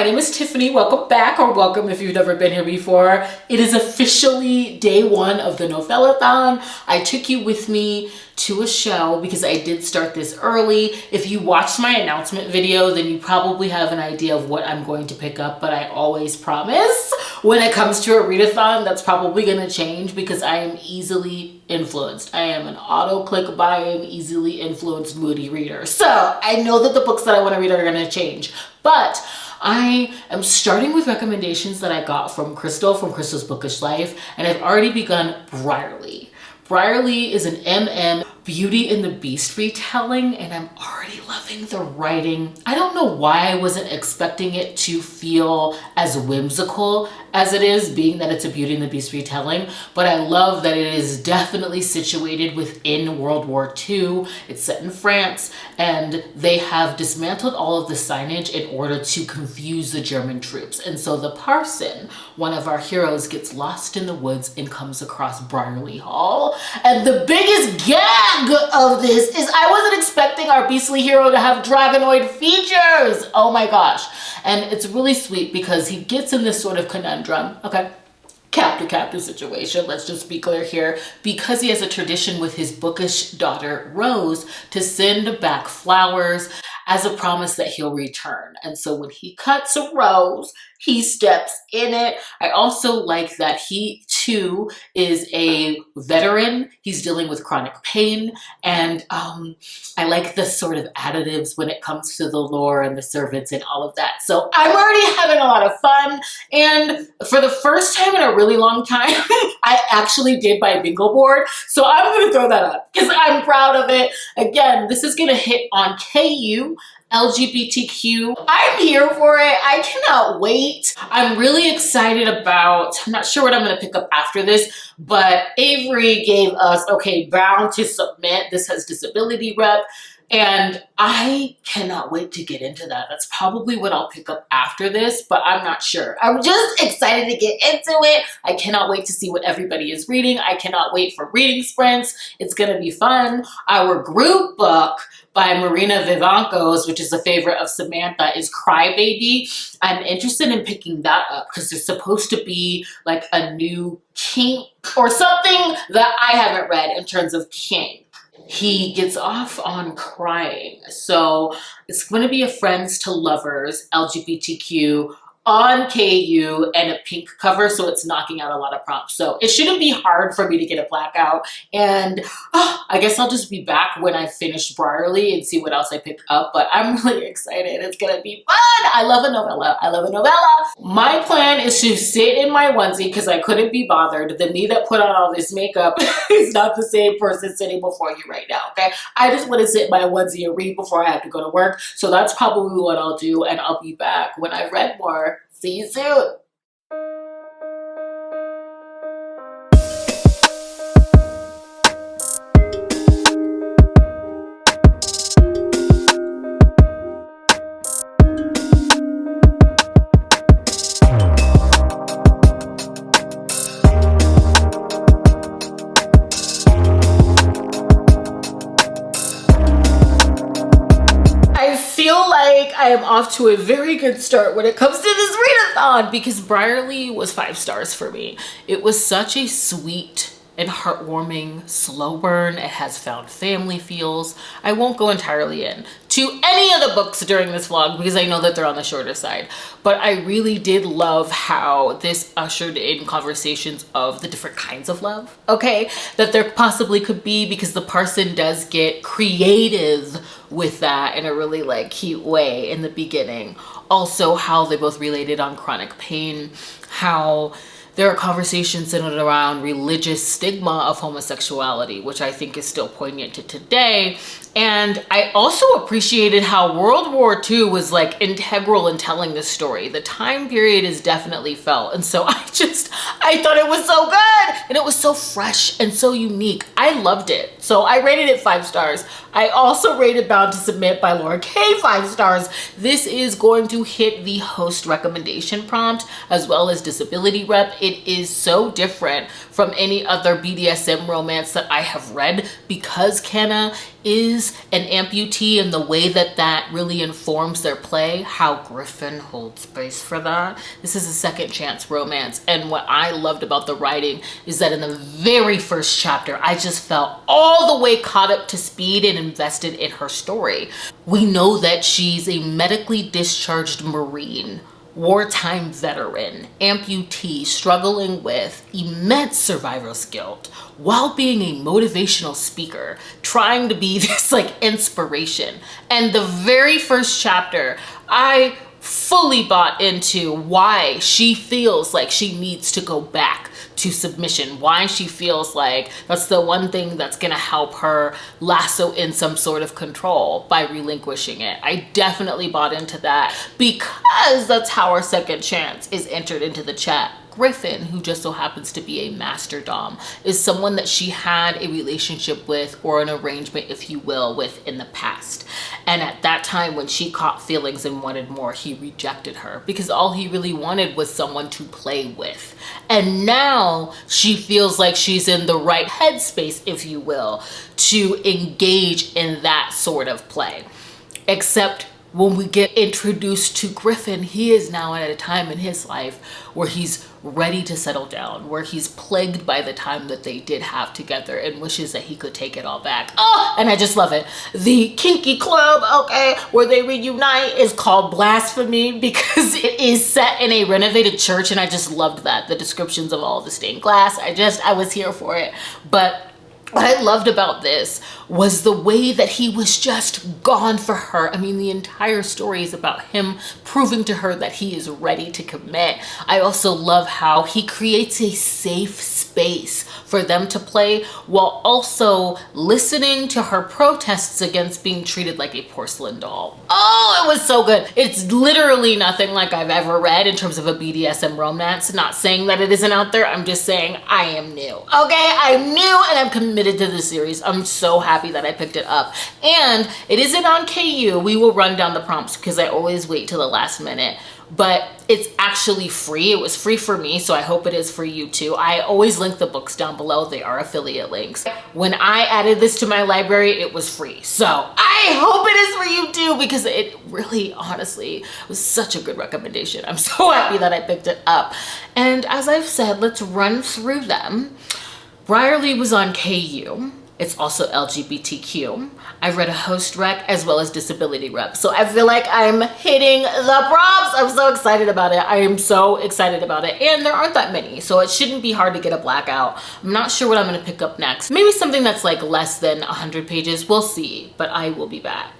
name is Tiffany. Welcome back, or welcome if you've never been here before. It is officially day one of the Novellathon. I took you with me to a show because I did start this early. If you watched my announcement video, then you probably have an idea of what I'm going to pick up, but I always promise when it comes to a readathon, that's probably going to change because I am easily influenced. I am an auto-click buying, easily influenced, moody reader. So I know that the books that I want to read are going to change, but I am starting with recommendations that I got from Crystal, from Crystal's Bookish Life, and I've already begun Briarly. Briarly is an Beauty and the Beast retelling, and I'm already loving the writing. I don't know why I wasn't expecting it to feel as whimsical as it is, being that it's a Beauty and the Beast retelling, but I love that it is definitely situated within World War II. It's set in France, and they have dismantled all of the signage in order to confuse the German troops. And so the parson, one of our heroes, gets lost in the woods and comes across Briarly Hall. And the biggest gag of this is I wasn't expecting our beastly hero to have dragonoid features. Oh my gosh. And it's really sweet because he gets in this sort of conundrum. Okay. Captive situation, let's just be clear here, because he has a tradition with his bookish daughter Rose to send back flowers as a promise that he'll return. And so when he cuts a rose, he steps in it. I also like that he too is a veteran. He's dealing with chronic pain. And I like the sort of additives when it comes to the lore and the servants and all of that. So I'm already having a lot of fun. And for the first time in a really long time, I actually did buy a bingo board. So I'm going to throw that up because I'm proud of it. Again, this is going to hit on KU, LGBTQ. I'm here for it. I cannot wait. I'm really excited about, I'm not sure what I'm going to pick up after this, but Avery gave us, okay, bound to submit. This has disability rep. And I cannot wait to get into that. That's probably what I'll pick up after this, but I'm not sure. I'm just excited to get into it. I cannot wait to see what everybody is reading. I cannot wait for reading sprints. It's going to be fun. Our group book by Marina Vivancos, which is a favorite of Samantha, is Crybaby. I'm interested in picking that up because there's supposed to be like a new king or something that I haven't read in terms of king. He gets off on crying. So it's going to be a friends to lovers, LGBTQ, on KU and a pink cover, so it's knocking out a lot of prompts. So it shouldn't be hard for me to get a blackout. And I guess I'll just be back when I finish Briarly and see what else I pick up. But I'm really excited. It's gonna be fun. I love a novella. I love a novella. My plan is to sit in my onesie because I couldn't be bothered. The me that put on all this makeup is not the same person sitting before you right now, okay? I just want to sit in my onesie and read before I have to go to work. So that's probably what I'll do, and I'll be back when I've read more. See you soon. I am off to a very good start when it comes to this readathon because Briarly was 5 stars for me. It was such a sweet and heartwarming slow burn. It has found family feels. I won't go entirely into any of the books during this vlog because I know that they're on the shorter side, but I really did love how this ushered in conversations of the different kinds of love, okay, that there possibly could be, because the parson does get creative with that in a really like cute way in the beginning. Also how they both related on chronic pain, how there are conversations centered around religious stigma of homosexuality, which I think is still poignant to today. And I also appreciated how World War II was like integral in telling this story. The time period is definitely felt. And so I thought it was so good and it was so fresh and so unique. I loved it. So I rated it 5 stars. I also rated Bound to Submit by Laura K 5 stars. This is going to hit the host recommendation prompt as well as disability rep. It is so different from any other BDSM romance that I have read because Kenna is an amputee, and the way that that really informs their play, how Griffin holds space for that. This is a second chance romance, and what I loved about the writing is that in the very first chapter, I just felt all the way caught up to speed and invested in her story. We know that she's a medically discharged Marine, wartime veteran, amputee, struggling with immense survivor's guilt while being a motivational speaker, trying to be this like inspiration. And the very first chapter, I fully bought into why she feels like she needs to go back to submission, why she feels like that's the one thing that's gonna help her lasso in some sort of control by relinquishing it. I definitely bought into that because that's how our second chance is entered into the chat. Griffin, who just so happens to be a master dom, is someone that she had a relationship with, or an arrangement, if you will, with in the past. And at that time, when she caught feelings and wanted more, he rejected her because all he really wanted was someone to play with. And now she feels like she's in the right headspace, if you will, to engage in that sort of play. Except when we get introduced to Griffin, he is now at a time in his life where he's ready to settle down, where he's plagued by the time that they did have together and wishes that he could take it all back. Oh, and I just love it. The kinky club, okay, where they reunite is called Blasphemy because it is set in a renovated church, and I just loved that. The descriptions of all the stained glass, I was here for it. But what I loved about this was the way that he was just gone for her. I mean, the entire story is about him proving to her that he is ready to commit. I also love how he creates a safe space for them to play while also listening to her protests against being treated like a porcelain doll. Oh, it was so good. It's literally nothing like I've ever read in terms of a BDSM romance. Not saying that it isn't out there. I'm just saying I am new. Okay, I'm new and I'm committed to this series. I'm so happy that I picked it up. And it isn't on KU. We will run down the prompts because I always wait till the last minute. But it's actually free. It was free for me, so I hope it is for you too. I always link the books down below. They are affiliate links. When I added this to my library, it was free. So I hope it is for you too, because it really, honestly, was such a good recommendation. I'm so happy that I picked it up. And as I've said, let's run through them. Brierly was on KU. It's also LGBTQ. I've read a host rec as well as disability rep. So I feel like I'm hitting the prompts. I'm so excited about it. I am so excited about it. And there aren't that many, so it shouldn't be hard to get a blackout. I'm not sure what I'm gonna pick up next. Maybe something that's like less than 100 pages. We'll see, but I will be back.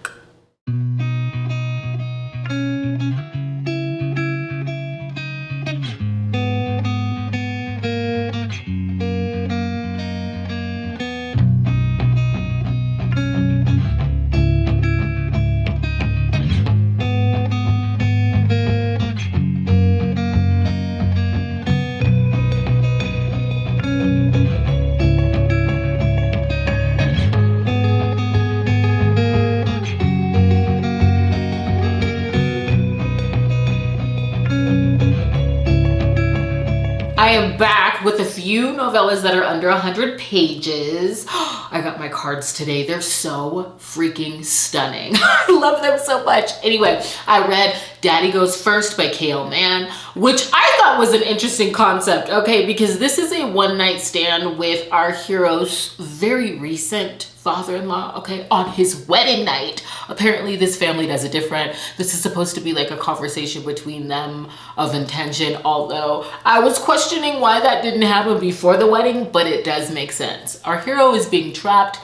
I am back with a few novellas that are under 100 pages. I got my cards today. They're so freaking stunning. I love them so much. Anyway, I read Daddy Goes First by K.L. Mann, which I thought was an interesting concept, okay, because this is a one-night stand with our hero's very recent father-in-law, okay, on his wedding night. Apparently this family does it different. This is supposed to be like a conversation between them of intention, although I was questioning why that didn't happen before the wedding, but it does make sense. Our hero is being trapped.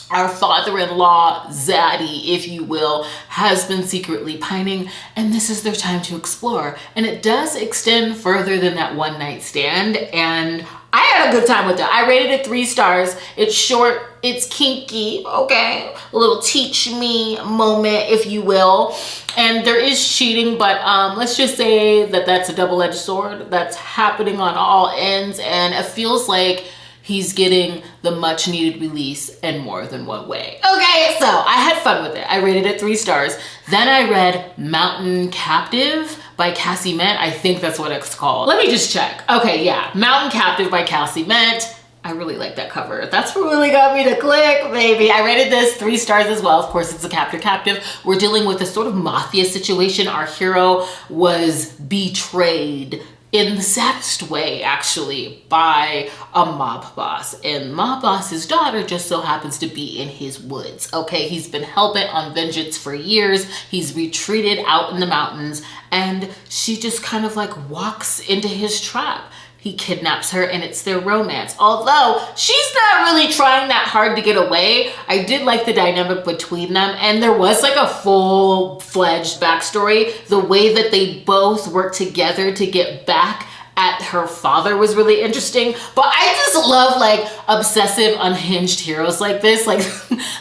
Our father-in-law, Zaddy, if you will, has been secretly pining, and this is their time to explore. And it does extend further than that one night stand, and I had a good time with it. I rated it 3 stars. It's short, it's kinky, okay? A little teach me moment, if you will. And there is cheating, but let's just say that that's a double-edged sword that's happening on all ends, and it feels like He's getting the much needed release in more than one way. Okay, so I had fun with it. I rated it 3 stars. Then I read Mountain Captive by Cassie Ment. I think that's what it's called. Let me just check. Okay, yeah, Mountain Captive by Cassie Ment. I really like that cover. That's what really got me to click, baby. I rated this 3 stars as well. Of course, it's a captive. We're dealing with a sort of mafia situation. Our hero was betrayed in the saddest way, actually, by a mob boss. And mob boss's daughter just so happens to be in his woods, okay? He's been hell-bent on vengeance for years. He's retreated out in the mountains, and she just kind of like walks into his trap. He kidnaps her and it's their romance. Although she's not really trying that hard to get away. I did like the dynamic between them, and there was like a full-fledged backstory. The way that they both work together to get back at her father was really interesting. But I just love like obsessive, unhinged heroes like this. Like,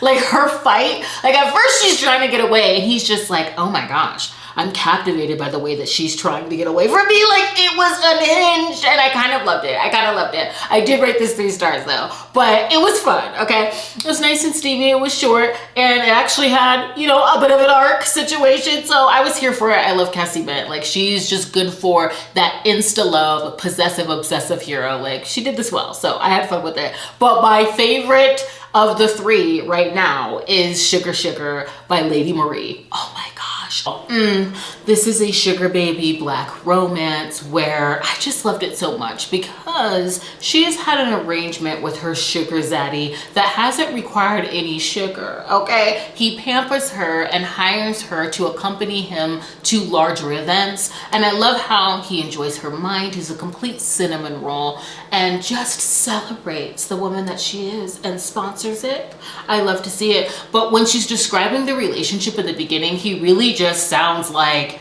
like her fight. Like at first she's trying to get away and he's just like, oh my gosh, I'm captivated by the way that she's trying to get away from me. Like, it was unhinged, and I kind of loved it. I did rate this 3 stars though, but it was fun, okay? It was nice and steamy, it was short, and it actually had, you know, a bit of an arc situation, so I was here for it. I love Cassie Ment. Like, she's just good for that insta-love, possessive, obsessive hero. Like, she did this well, so I had fun with it. But my favorite of the 3 right now is Sugar Sugar by Lady Marie. Oh my gosh. This is a sugar baby black romance where I just loved it so much because she has had an arrangement with her sugar zaddy that hasn't required any sugar, okay? He pampers her and hires her to accompany him to larger events, and I love how he enjoys her mind. He's a complete cinnamon roll and just celebrates the woman that she is and sponsors it. I love to see it. But when she's describing the relationship in the beginning, he really just sounds like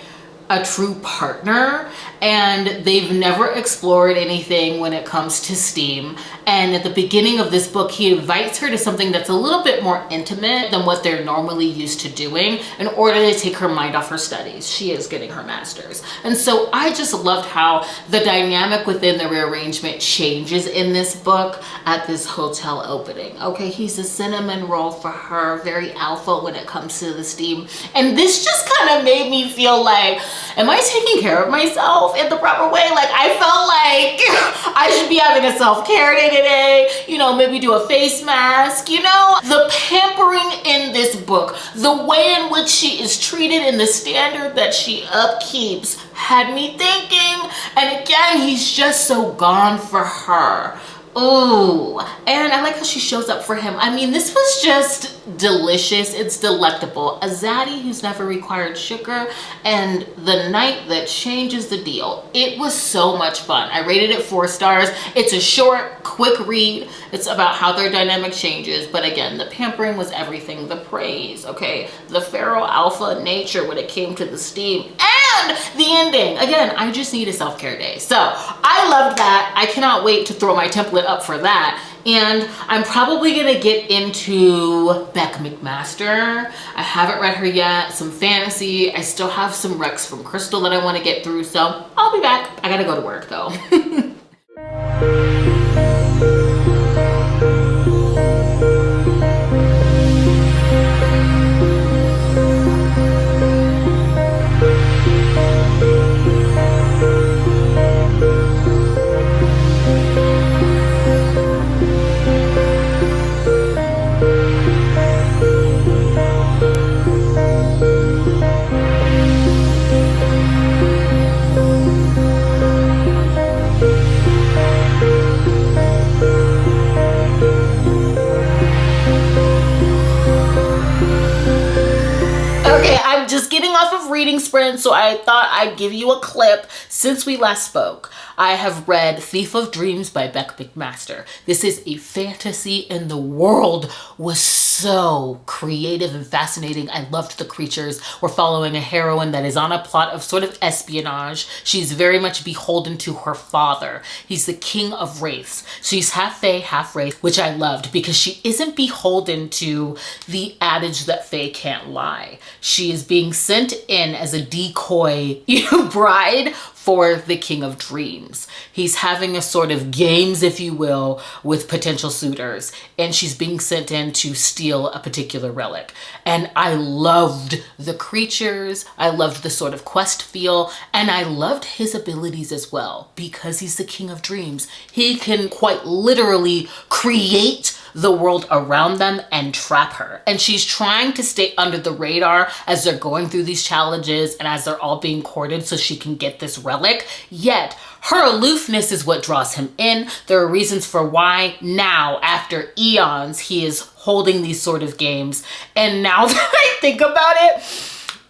a true partner, and they've never explored anything when it comes to STEAM. And at the beginning of this book, he invites her to something that's a little bit more intimate than what they're normally used to doing in order to take her mind off her studies. She is getting her master's. And so I just loved how the dynamic within the rearrangement changes in this book at this hotel opening. Okay, he's a cinnamon roll for her, very alpha when it comes to the STEAM. And this just kind of made me feel like, am I taking care of myself in the proper way? Like, I felt like I should be having a self-care day today, you know, maybe do a face mask, you know? The pampering in this book, the way in which she is treated and the standard that she upkeeps had me thinking. And again, he's just so gone for her. Ooh, and I like how she shows up for him. I mean, this was just delicious. It's delectable. A zaddy who's never required sugar, and the night that changes the deal. It was so much fun. I rated it 4 stars. It's a short, quick read. It's about how their dynamic changes, but again, the pampering was everything. The praise, okay? The feral alpha nature when it came to the STEAM, and the ending. Again, I just need a self-care day. So I loved that. I cannot wait to throw my template up for that. And I'm probably gonna get into Beck McMaster. I haven't read her yet. Some fantasy. I still have some recs from Crystal that I want to get through, so I'll be back. I gotta go to work though. Just getting off of reading sprint, so I thought I'd give you a clip since we last spoke. I have read Thief of Dreams by Beck McMaster. This is a fantasy, and the world was so creative and fascinating. I loved the creatures. We're following a heroine that is on a plot of sort of espionage. She's very much beholden to her father. He's the king of wraiths. She's half fae, half wraith, which I loved because she isn't beholden to the adage that fae can't lie. She is being sent in as a decoy bride for the King of Dreams. He's having a sort of games, if you will, with potential suitors, and she's being sent in to steal a particular relic. And I loved the creatures, I loved the sort of quest feel, and I loved his abilities as well, because he's the King of Dreams. He can quite literally create the world around them and trap her. And she's trying to stay under the radar as they're going through these challenges and as they're all being courted so she can get this relic. Yet her aloofness is what draws him in. There are reasons for why now, after eons, he is holding these sort of games. And now that I think about it,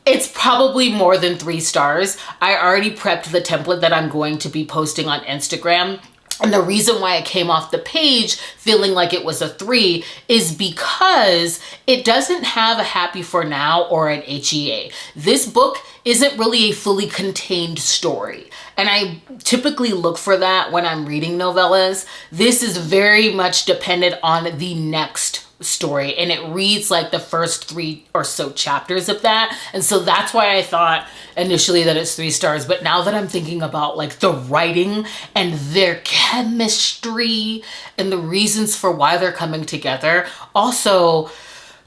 it's probably more than 3 stars. I already prepped the template that I'm going to be posting on Instagram. And the reason why I came off the page feeling like it was a 3 is because it doesn't have a happy for now or an HEA. This book isn't really a fully contained story. And I typically look for that when I'm reading novellas. This is very much dependent on the next story, and it reads like the first 3 or so chapters of that. And so that's why I thought initially that it's 3 stars. But now that I'm thinking about like the writing and their chemistry and the reasons for why they're coming together, also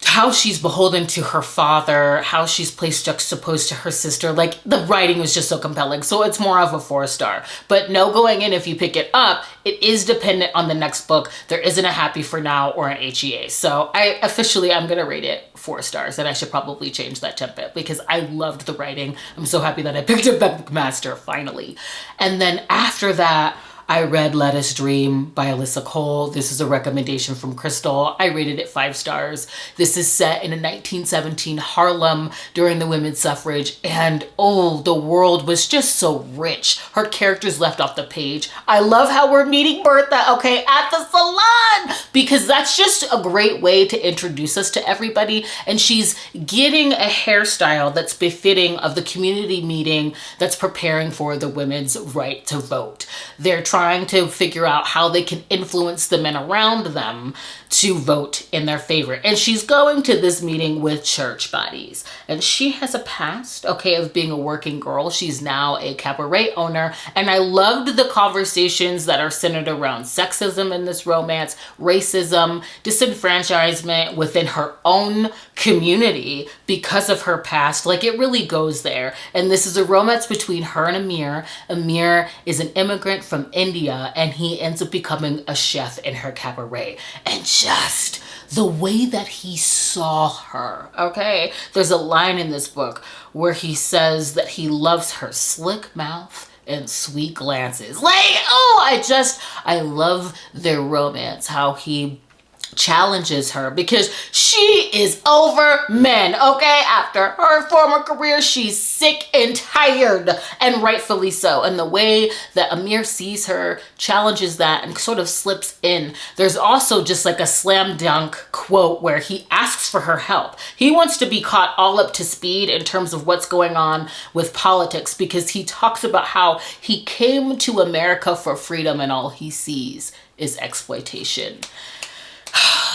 how she's beholden to her father, how she's placed juxtaposed to her sister, like the writing was just so compelling. So it's more of a 4 star. But no, going in, if you pick it up, it is dependent on the next book. There isn't a happy for now or an HEA. So I'm gonna rate it 4 stars, and I should probably change that template because I loved the writing. I'm so happy that I picked up Bookmaster finally. And then after that, I read Let Us Dream by Alyssa Cole. This is a recommendation from Crystal. I rated it 5 stars. This is set in a 1917 Harlem during the women's suffrage, and oh, the world was just so rich. Her characters left off the page. I love how we're meeting Bertha, okay, at the salon, because that's just a great way to introduce us to everybody. And she's getting a hairstyle that's befitting of the community meeting that's preparing for the women's right to vote. They're trying to figure out how they can influence the men around them to vote in their favor. And she's going to this meeting with church bodies. And she has a past, okay, of being a working girl. She's now a cabaret owner. And I loved the conversations that are centered around sexism in this romance, racism, disenfranchisement within her own community because of her past. Like, it really goes there. And this is a romance between her and Amir. Amir is an immigrant from India, and he ends up becoming a chef in her cabaret. And just the way that he saw her, okay? There's a line in this book where he says that he loves her slick mouth and sweet glances. Like, oh, I love their romance, how he challenges her because she is over men, okay? After her former career, she's sick and tired, and rightfully so. And the way that Amir sees her challenges that and sort of slips in. There's also just like a slam dunk quote where he asks for her help. He wants to be caught all up to speed in terms of what's going on with politics, because he talks about how he came to America for freedom and all he sees is exploitation.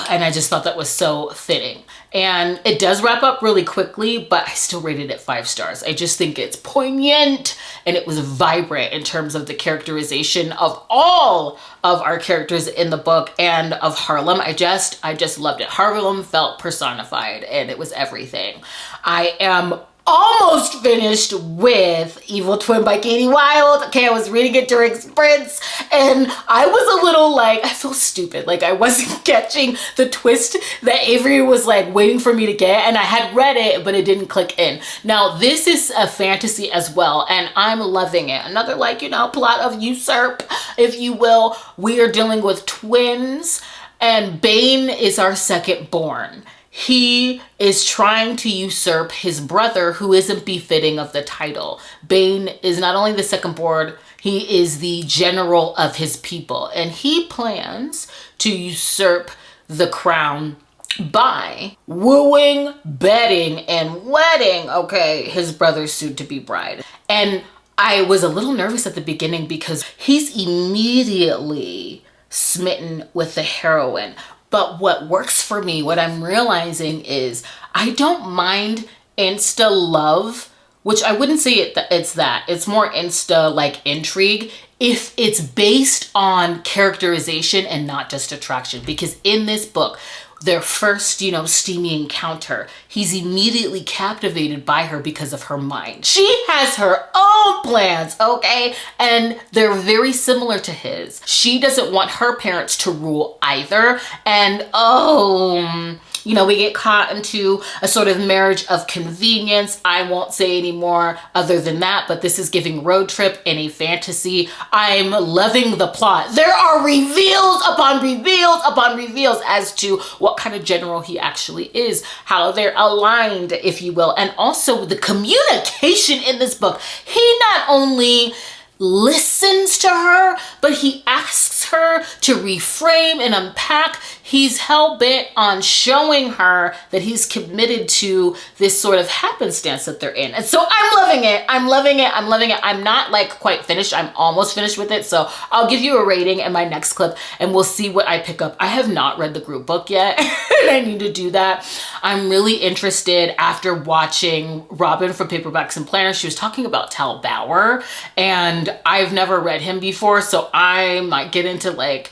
And I just thought that was so fitting. And it does wrap up really quickly, but I still rated it 5 stars. I just think it's poignant and it was vibrant in terms of the characterization of all of our characters in the book and of Harlem. I just loved it. Harlem felt personified and it was everything. I am almost finished with Evil Twin by Katie Wilde. Okay, I was reading it during sprints and I was a little like, I feel stupid. Like I wasn't catching the twist that Avery was like waiting for me to get, and I had read it, but it didn't click in. Now, this is a fantasy as well, and I'm loving it. Another like, plot of usurp, if you will. We are dealing with twins, and Bane is our second born. He is trying to usurp his brother, who isn't befitting of the title. Bane is not only the second born, he is the general of his people. And he plans to usurp the crown by wooing, bedding, and wedding, okay, his brother's soon-to-be bride. And I was a little nervous at the beginning because he's immediately smitten with the heroine. But what works for me, what I'm realizing is I don't mind insta love which I wouldn't say it's that. It's more insta like intrigue if it's based on characterization and not just attraction. Because in this book, their first, steamy encounter, he's immediately captivated by her because of her mind. She has her own plans, okay? And they're very similar to his. She doesn't want her parents to rule either. And we get caught into a sort of marriage of convenience. I won't say any more other than that, but this is giving road trip in a fantasy. I'm loving the plot. There are reveals upon reveals upon reveals as to what kind of general he actually is, how they're aligned, if you will. And also the communication in this book. He not only listens to her, but he asks her to reframe and unpack. He's hell-bent on showing her that he's committed to this sort of happenstance that they're in. And so I'm loving it. I'm loving it. I'm loving it. I'm not like quite finished. I'm almost finished with it. So I'll give you a rating in my next clip and we'll see what I pick up. I have not read the group book yet and I need to do that. I'm really interested after watching Robin from Paperbacks and Planners. She was talking about Tal Bauer and I've never read him before. So I might get into like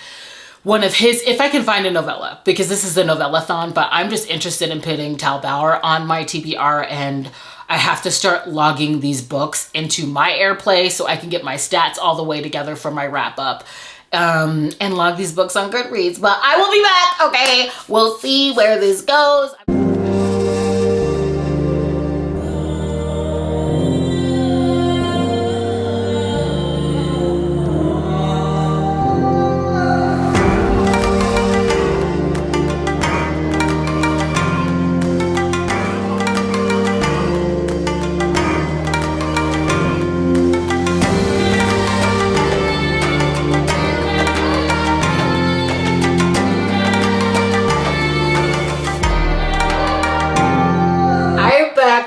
one of his, if I can find a novella, because this is the Novellathon, but I'm just interested in putting Tal Bauer on my TBR, and I have to start logging these books into my airplay so I can get my stats all the way together for my wrap up and log these books on Goodreads. But I will be back, okay? We'll see where this goes.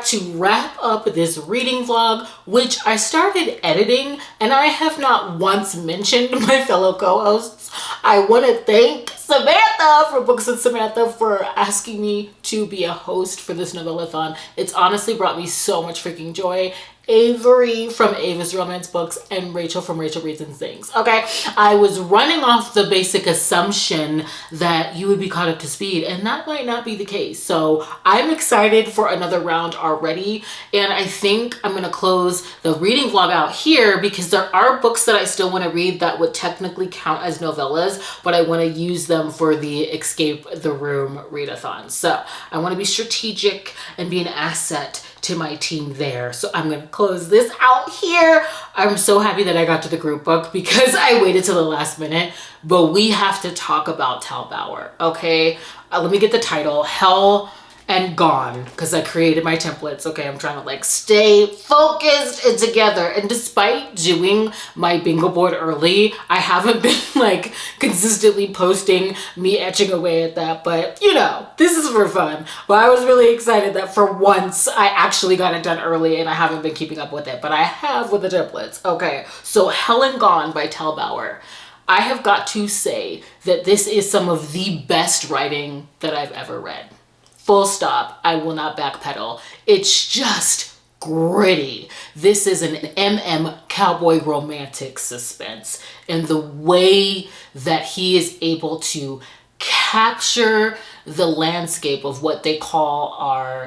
To wrap up this reading vlog, which I started editing and I have not once mentioned my fellow co-hosts. I want to thank Samantha for Books with Samantha for asking me to be a host for this Novellathon. It's honestly brought me so much freaking joy. Avery from Ava's Romance Books and Rachel from Rachel Reads and Sings. Okay, I was running off the basic assumption that you would be caught up to speed, and that might not be the case. So I'm excited for another round already, and I think I'm gonna close the reading vlog out here because there are books that I still want to read that would technically count as novellas, but I want to use them for the Escape the Room readathon. So I want to be strategic and be an asset to my team there. So I'm going to close this out here. I'm so happy that I got to the group book because I waited till the last minute, but we have to talk about Tal Bauer, okay? Let me get the title, Hell and Gone, because I created my templates. Okay, I'm trying to like stay focused and together. And despite doing my bingo board early, I haven't been like consistently posting me etching away at that. But this is for fun. But I was really excited that for once I actually got it done early and I haven't been keeping up with it, but I have with the templates. Okay, so Hell and Gone by Tal Bauer. I have got to say that this is some of the best writing that I've ever read. Full stop. I will not backpedal. It's just gritty. This is an cowboy romantic suspense, and the way that he is able to capture the landscape of what they call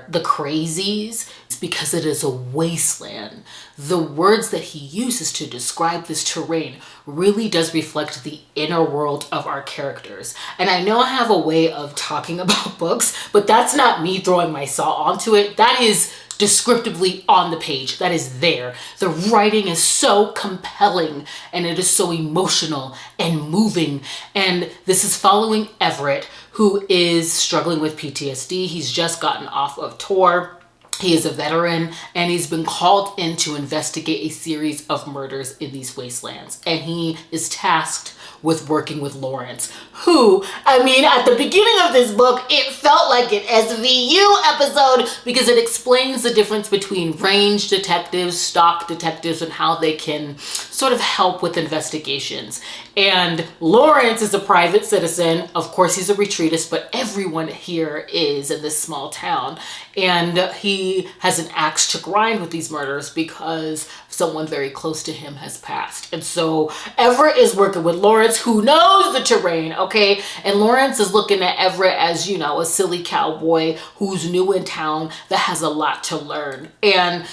the crazies, it's because it is a wasteland. The words that he uses to describe this terrain really does reflect the inner world of our characters. And I know I have a way of talking about books, but that's not me throwing my saw onto it. That is descriptively on the page. That is there. The writing is so compelling and it is so emotional and moving. And this is following Everett, who is struggling with PTSD. He's just gotten off of tour. He is a veteran and he's been called in to investigate a series of murders in these wastelands. And he is tasked with working with Lawrence, who, at the beginning of this book, it felt like an SVU episode because it explains the difference between range detectives, stock detectives, and how they can sort of help with investigations. And Lawrence is a private citizen. Of course, he's a retreatist, but everyone here is in this small town. And he has an axe to grind with these murders because someone very close to him has passed. And so Everett is working with Lawrence, who knows the terrain, okay? And Lawrence is looking at Everett as, you know, a silly cowboy who's new in town that has a lot to learn. And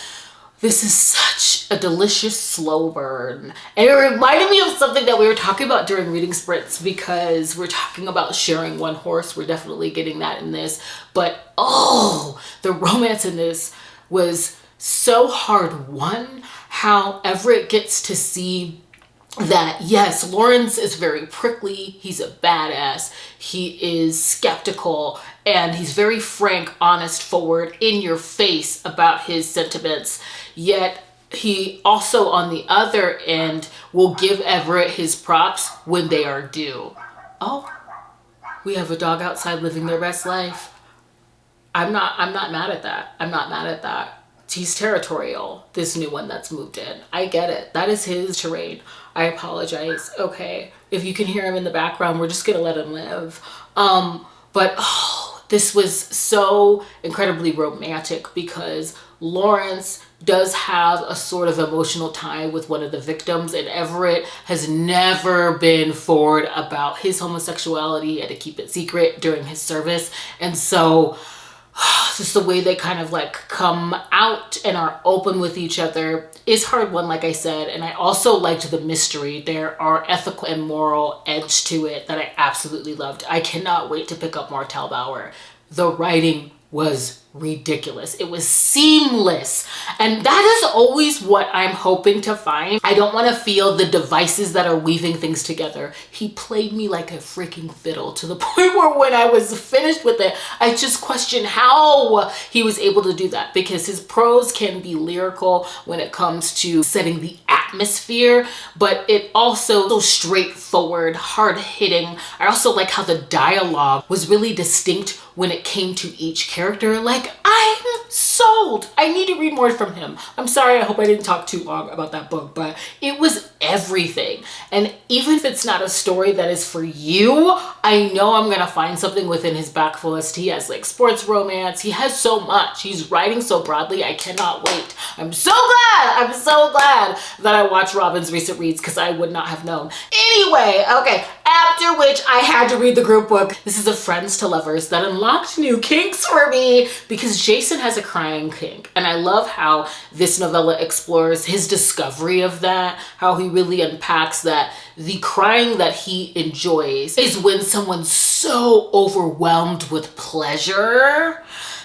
this is such a delicious slow burn. And it reminded me of something that we were talking about during reading sprints, because we're talking about sharing one horse. We're definitely getting that in this. But oh, the romance in this was so hard won. How Everett gets to see that, yes, Lawrence is very prickly, he's a badass, he is skeptical, and he's very frank, honest, forward, in your face about his sentiments, yet he also, on the other end, will give Everett his props when they are due. Oh, we have a dog outside living their best life. I'm not mad at that. I'm not mad at that. He's territorial, this new one that's moved in. I get it. That is his terrain. I apologize. Okay. If you can hear him in the background, we're just going to let him live. But oh, this was so incredibly romantic because Lawrence does have a sort of emotional tie with one of the victims, and Everett has never been forward about his homosexuality and to keep it secret during his service. And so just the way they kind of like come out and are open with each other is hard won, like I said. And I also liked the mystery. There are ethical and moral edge to it that I absolutely loved. I cannot wait to pick up more Talbauer. The writing was ridiculous. It was seamless. And that is always what I'm hoping to find. I don't want to feel the devices that are weaving things together. He played me like a freaking fiddle to the point where when I was finished with it, I just questioned how he was able to do that, because his prose can be lyrical when it comes to setting the atmosphere, but it also so straightforward, hard-hitting. I also like how the dialogue was really distinct when it came to each character. Like, I'm sold. I need to read more from him. I'm sorry, I hope I didn't talk too long about that book, but it was everything. And even if it's not a story that is for you, I know I'm gonna find something within his back list. He has like sports romance. He has so much. He's writing so broadly. I cannot wait. I'm so glad that I watched Robin's recent reads, because I would not have known. Anyway, okay, after which I had to read the group book. This is a Friends to Lovers that unlocked new kinks for me, because Jason has a crying kink. And I love how this novella explores his discovery of that, how he really unpacks that the crying that he enjoys is when someone's so overwhelmed with pleasure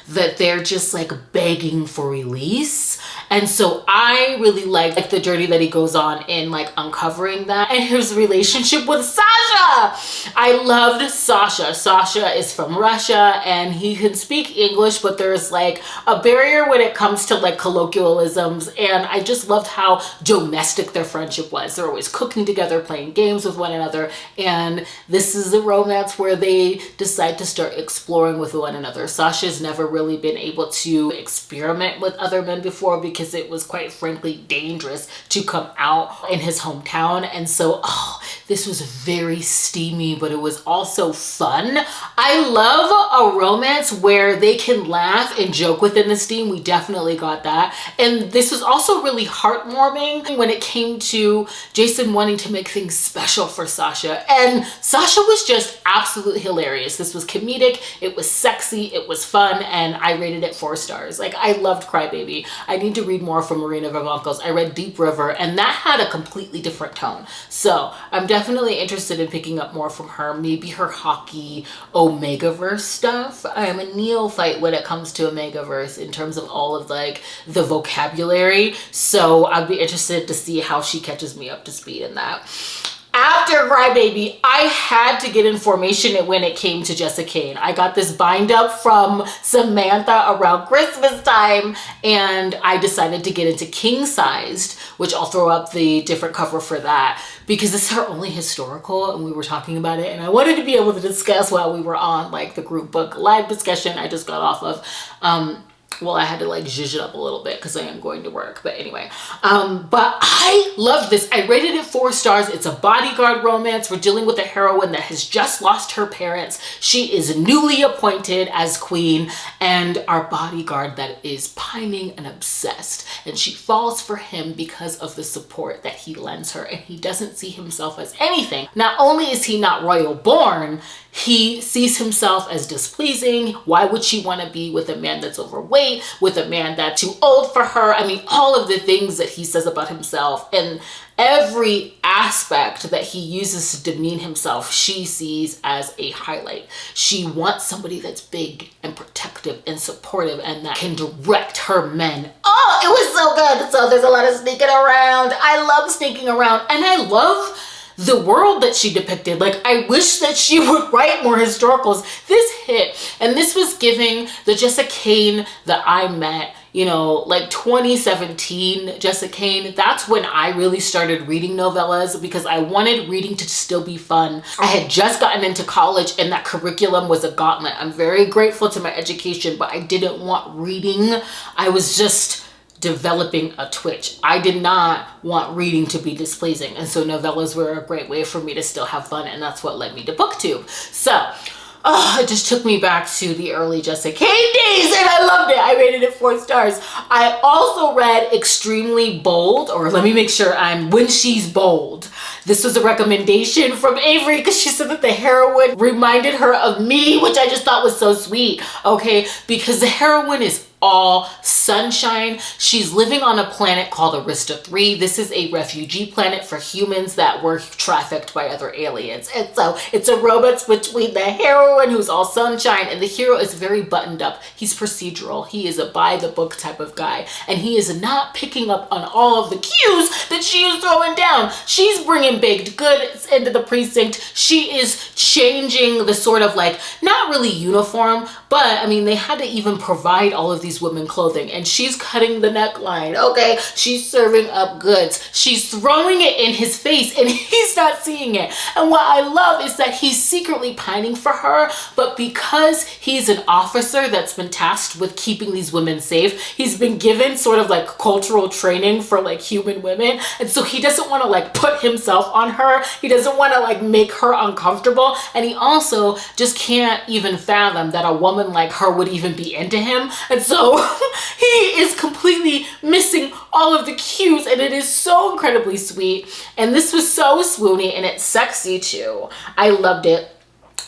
that they're just like begging for release. And so I really like the journey that he goes on in like uncovering that, and his relationship with Sasha. I loved Sasha. Sasha is from Russia and he can speak English, but there's like a barrier when it comes to like colloquialisms. And I just loved how domestic their friendship was. They're always cooking together, playing games with one another. And this is a romance where they decide to start exploring with one another. Sasha's never really been able to experiment with other men before, because it was quite frankly dangerous to come out in his hometown. And so, oh, this was very steamy, but it was also fun. I love a romance where they can laugh and joke within the steam. We definitely got that. And this was also really heartwarming when it came to Jason wanting to make things special for Sasha. And Sasha was just absolutely hilarious. This was comedic, it was sexy, it was fun, and I rated it 4 stars. Like, I loved Crybaby. I need to read more from Marina Vermonkos. I read Deep River, and that had a completely different tone. So I'm definitely interested in picking up more from her, maybe her hockey Omegaverse stuff. I am a neophyte when it comes to Omegaverse in terms of all of like the vocabulary. So I'd be interested to see how she catches me up to speed in that. After Crybaby, I had to get information when it came to Jessica Kane. I got this bind up from Samantha around Christmas time, and I decided to get into king sized, which I'll throw up the different cover for that, because this is our only historical and we were talking about it, and I wanted to be able to discuss while we were on like the group book live discussion I just got off of. Well, I had to like zhuzh it up a little bit because I am going to work. But anyway, but I love this. I rated it 4 stars. It's a bodyguard romance. We're dealing with a heroine that has just lost her parents. She is newly appointed as queen, and our bodyguard that is pining and obsessed. And she falls for him because of the support that he lends her. And he doesn't see himself as anything. Not only is he not royal born, he sees himself as displeasing. Why would she want to be with a man that's overweight, with a man that's too old for her? I mean, all of the things that he says about himself and every aspect that he uses to demean himself, she sees as a highlight. She wants somebody that's big and protective and supportive and that can direct her men. Oh, it was so good. So there's a lot of sneaking around. I love sneaking around, and I love the world that she depicted. Like, I wish that she would write more historicals. This hit, and this was giving the Jessica Kane that I met, you know, like 2017 Jessica Kane. That's when I really started reading novellas because I wanted reading to still be fun. I had just gotten into college and that curriculum was a gauntlet. I'm very grateful to my education, but I didn't want reading. I was just developing a twitch. I did not want reading to be displeasing. And so novellas were a great way for me to still have fun. And that's what led me to BookTube. So it just took me back to the early Jessica Kane days, and I loved it. I rated it 4 stars. I also read Extremely Bold, or let me make sure I'm When She's Bold. This was a recommendation from Avery because she said that the heroine reminded her of me, which I just thought was so sweet. Okay, because the heroine is all sunshine. She's living on a planet called Arista 3. This is a refugee planet for humans that were trafficked by other aliens. And so it's a romance between the heroine, who's all sunshine, and the hero is very buttoned up. He's procedural. He is a by the book type of guy. And he is not picking up on all of the cues that she is throwing down. She's bringing baked goods into the precinct. She is changing the sort of like, not really uniform, but I mean, they had to even provide all of these women clothing, and she's cutting the neckline. Okay, she's serving up goods. She's throwing it in his face and he's not seeing it. And what I love is that he's secretly pining for her, but because he's an officer that's been tasked with keeping these women safe, he's been given sort of like cultural training for like human women. And so he doesn't want to like put himself on her. He doesn't want to like make her uncomfortable. And he also just can't even fathom that a woman like her would even be into him. And so he is completely missing all of the cues, and it is so incredibly sweet. And this was so swoony, and it's sexy too. I loved it.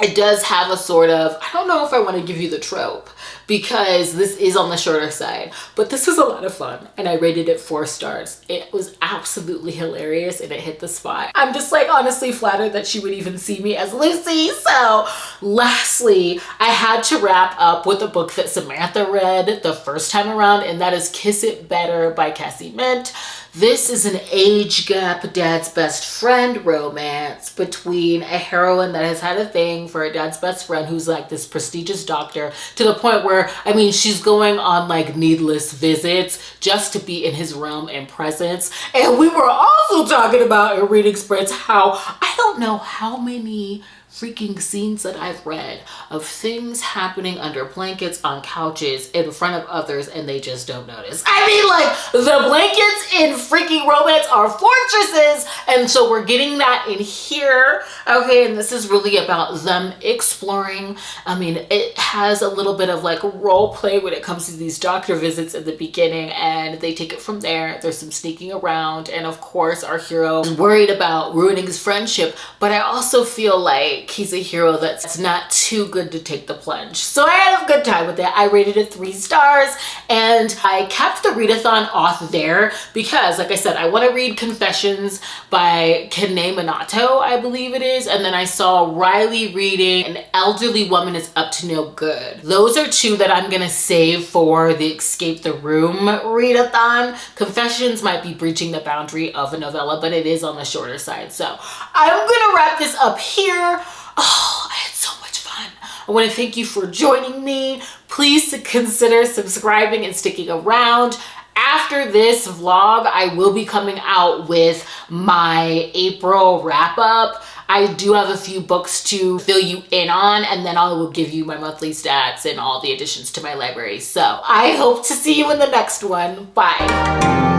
It does have a sort of, I don't know if I want to give you the trope because this is on the shorter side, but this was a lot of fun and I rated it 4 stars. It was absolutely hilarious and it hit the spot. I'm just like honestly flattered that she would even see me as Lucy. So lastly, I had to wrap up with a book that Samantha read the first time around, and that is Kiss It Better by Cassie Mint. This is an age gap dad's best friend romance between a heroine that has had a thing for a dad's best friend who's like this prestigious doctor, to the point where, I mean, she's going on like needless visits just to be in his realm and presence. And we were also talking about in reading sprints how I don't know how many freaking scenes that I've read of things happening under blankets on couches in front of others and they just don't notice. I mean, like, the blankets in freaking romance are fortresses, and so we're getting that in here. Okay, and this is really about them exploring. I mean, it has a little bit of like role play when it comes to these doctor visits in the beginning, and they take it from there. There's some sneaking around, and of course our hero is worried about ruining his friendship, but I also feel like he's a hero that's not too good to take the plunge. So I had a good time with it. I rated it 3 stars, and I kept the readathon off there because, like I said, I want to read Confessions by Kene Minato, I believe it is, and then I saw Riley reading An Elderly Woman is Up to No Good. Those are 2 that I'm gonna save for the Escape the Room readathon. Confessions might be breaching the boundary of a novella, but it is on the shorter side. So I'm gonna wrap this up here. Oh, I had so much fun. I want to thank you for joining me. Please consider subscribing and sticking around. After this vlog, I will be coming out with my April wrap up. I do have a few books to fill you in on, and then I will give you my monthly stats and all the additions to my library. So I hope to see you in the next one. Bye.